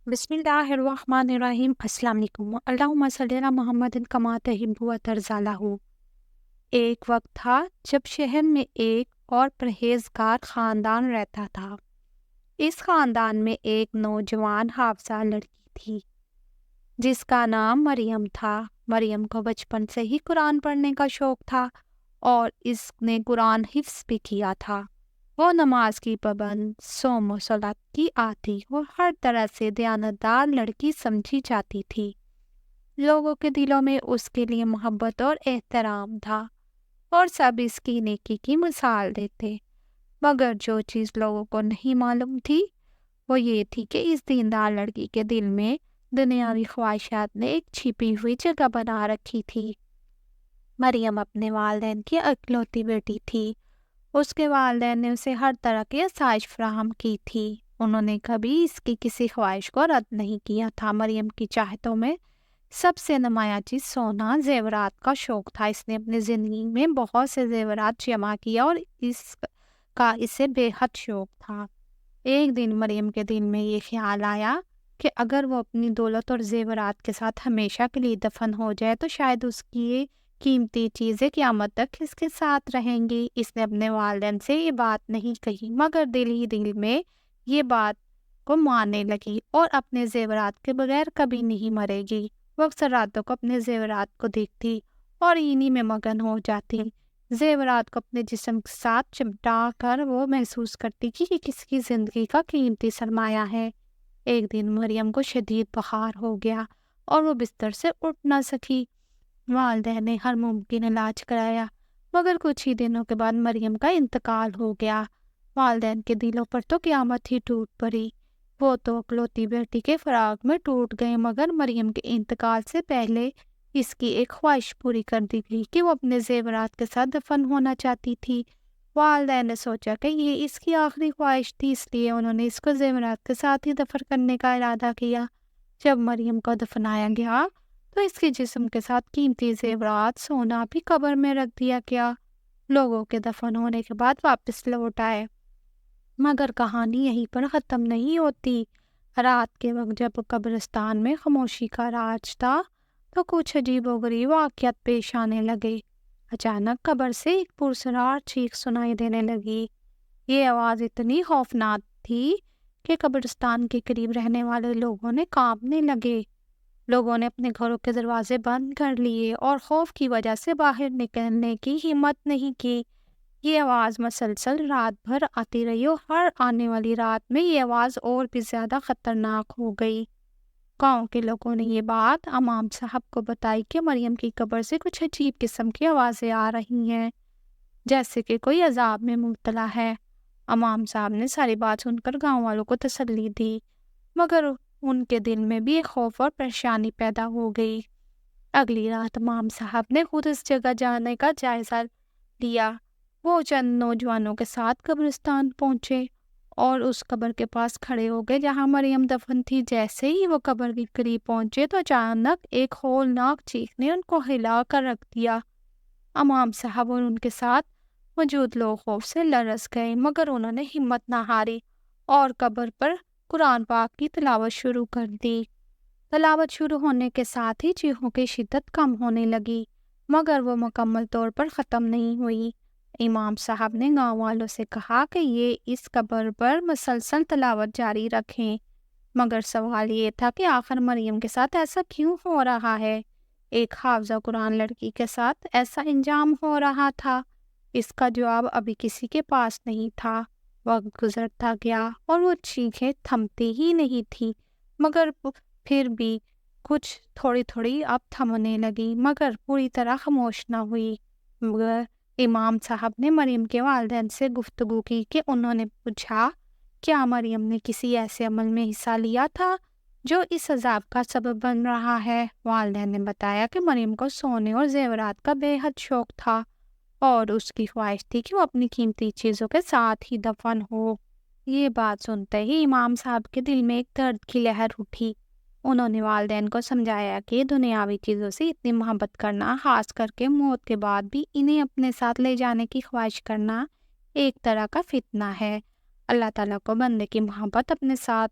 بسم اللہ الرحمن الرحیم۔ السلام علیکم۔ اللہم صلی علی محمد کما تحب و ترضی لہ۔ ایک وقت تھا جب شہر میں ایک اور پرہیزگار خاندان رہتا تھا۔ اس خاندان میں ایک نوجوان حافظہ لڑکی تھی جس کا نام مریم تھا۔ مریم کو بچپن سے ہی قرآن پڑھنے کا شوق تھا اور اس نے قرآن حفظ بھی کیا تھا۔ وہ نماز کی پابند، صوم و صلاۃ کی عادی اور ہر طرح سے دیانتدار لڑکی سمجھی جاتی تھی۔ لوگوں کے دلوں میں اس کے لیے محبت اور احترام تھا اور سب اس کی نیکی کی مثال دیتے۔ مگر جو چیز لوگوں کو نہیں معلوم تھی وہ یہ تھی کہ اس دیندار لڑکی کے دل میں دنیاوی خواہشات نے ایک چھپی ہوئی جگہ بنا رکھی تھی۔ مریم اپنے والدین کی اکلوتی بیٹی تھی۔ اس کے والدین نے اسے ہر طرح کی آسائش فراہم کی تھی۔ انہوں نے کبھی اس کی کسی خواہش کو رد نہیں کیا تھا۔ مریم کی چاہتوں میں سب سے نمایاں چیز سونا زیورات کا شوق تھا۔ اس نے اپنی زندگی میں بہت سے زیورات جمع کیا اور اسے بے حد شوق تھا۔ ایک دن مریم کے دل میں یہ خیال آیا کہ اگر وہ اپنی دولت اور زیورات کے ساتھ ہمیشہ کے لیے دفن ہو جائے تو شاید اس کی قیمتی چیزیں قیامت تک اس کے ساتھ رہیں گی۔ اس نے اپنے والدین سے یہ بات نہیں کہی مگر دل ہی دل میں یہ بات کو ماننے لگی اور اپنے زیورات کے بغیر کبھی نہیں مرے گی۔ وہ اکثر راتوں کو اپنے زیورات کو دیکھتی اور انہی میں مگن ہو جاتی۔ زیورات کو اپنے جسم کے ساتھ چمٹا کر وہ محسوس کرتی کہ یہ کس کی زندگی کا قیمتی سرمایہ ہے۔ ایک دن مریم کو شدید بخار ہو گیا اور وہ بستر سے اٹھ نہ سکی۔ والدین نے ہر ممکن علاج کرایا مگر کچھ ہی دنوں کے بعد مریم کا انتقال ہو گیا۔ والدین کے دلوں پر تو قیامت ہی ٹوٹ پڑی۔ وہ تو اکلوتی بیٹی کے فراق میں ٹوٹ گئے مگر مریم کے انتقال سے پہلے اس کی ایک خواہش پوری کر دی گئی کہ وہ اپنے زیورات کے ساتھ دفن ہونا چاہتی تھی۔ والدین نے سوچا کہ یہ اس کی آخری خواہش تھی، اس لیے انہوں نے اس کو زیورات کے ساتھ ہی دفن کرنے کا ارادہ کیا۔ جب مریم کو دفنایا گیا تو اس کے جسم کے ساتھ قیمتی زیورات سونا بھی قبر میں رکھ دیا گیا۔ لوگوں کے دفن ہونے کے بعد واپس لوٹ آئے مگر کہانی یہیں پر ختم نہیں ہوتی۔ رات کے وقت جب قبرستان میں خاموشی کا راج تھا تو کچھ عجیب و غریب واقعات پیش آنے لگے۔ اچانک قبر سے ایک پرسرار چیخ سنائی دینے لگی۔ یہ آواز اتنی خوفناک تھی کہ قبرستان کے قریب رہنے والے لوگوں نے کانپنے لگے۔ لوگوں نے اپنے گھروں کے دروازے بند کر لیے اور خوف کی وجہ سے باہر نکلنے کی ہمت نہیں کی۔ یہ آواز مسلسل رات بھر آتی رہی اور ہر آنے والی رات میں یہ آواز اور بھی زیادہ خطرناک ہو گئی۔ گاؤں کے لوگوں نے یہ بات امام صاحب کو بتائی کہ مریم کی قبر سے کچھ عجیب قسم کی آوازیں آ رہی ہیں جیسے کہ کوئی عذاب میں مبتلا ہے۔ امام صاحب نے ساری بات سن کر گاؤں والوں کو تسلی دی مگر ان کے دل میں بھی ایک خوف اور پریشانی پیدا ہو گئی۔ اگلی رات امام صاحب نے خود اس جگہ جانے کا جائزہ لیا۔ وہ چند نوجوانوں کے ساتھ قبرستان پہنچے اور اس قبر کے پاس کھڑے ہو گئے جہاں مریم دفن تھی۔ جیسے ہی وہ قبر کے قریب پہنچے تو اچانک ایک ہولناک چیخ نے ان کو ہلا کر رکھ دیا۔ امام صاحب اور ان کے ساتھ موجود لوگ خوف سے لرز گئے مگر انہوں نے ہمت نہ ہاری اور قبر پر قرآن پاک کی تلاوت شروع کر دی۔ تلاوت شروع ہونے کے ساتھ ہی چیخوں کی شدت کم ہونے لگی مگر وہ مکمل طور پر ختم نہیں ہوئی۔ امام صاحب نے گاؤں والوں سے کہا کہ یہ اس قبر پر مسلسل تلاوت جاری رکھیں مگر سوال یہ تھا کہ آخر مریم کے ساتھ ایسا کیوں ہو رہا ہے؟ ایک حافظہ قرآن لڑکی کے ساتھ ایسا انجام ہو رہا تھا۔ اس کا جواب ابھی کسی کے پاس نہیں تھا۔ وقت گزرتا گیا اور وہ چیخیں تھمتی ہی نہیں تھی مگر پھر بھی کچھ تھوڑی تھوڑی اب تھمنے لگی مگر پوری طرح خاموش نہ ہوئی۔ مگر امام صاحب نے مریم کے والدین سے گفتگو کی کہ انہوں نے پوچھا کیا مریم نے کسی ایسے عمل میں حصہ لیا تھا جو اس عذاب کا سبب بن رہا ہے؟ والدین نے بتایا کہ مریم کو سونے اور زیورات کا بے حد شوق تھا اور اس کی خواہش تھی کہ وہ اپنی قیمتی چیزوں کے ساتھ ہی دفن ہو۔ یہ بات سنتے ہی امام صاحب کے دل میں ایک درد کی لہر اٹھی۔ انہوں نے والدین کو سمجھایا کہ دنیاوی چیزوں سے اتنی محبت کرنا، خاص کر کے موت کے بعد بھی انہیں اپنے ساتھ لے جانے کی خواہش کرنا، ایک طرح کا فتنہ ہے۔ اللہ تعالیٰ کو بندے کی محبت اپنے ساتھ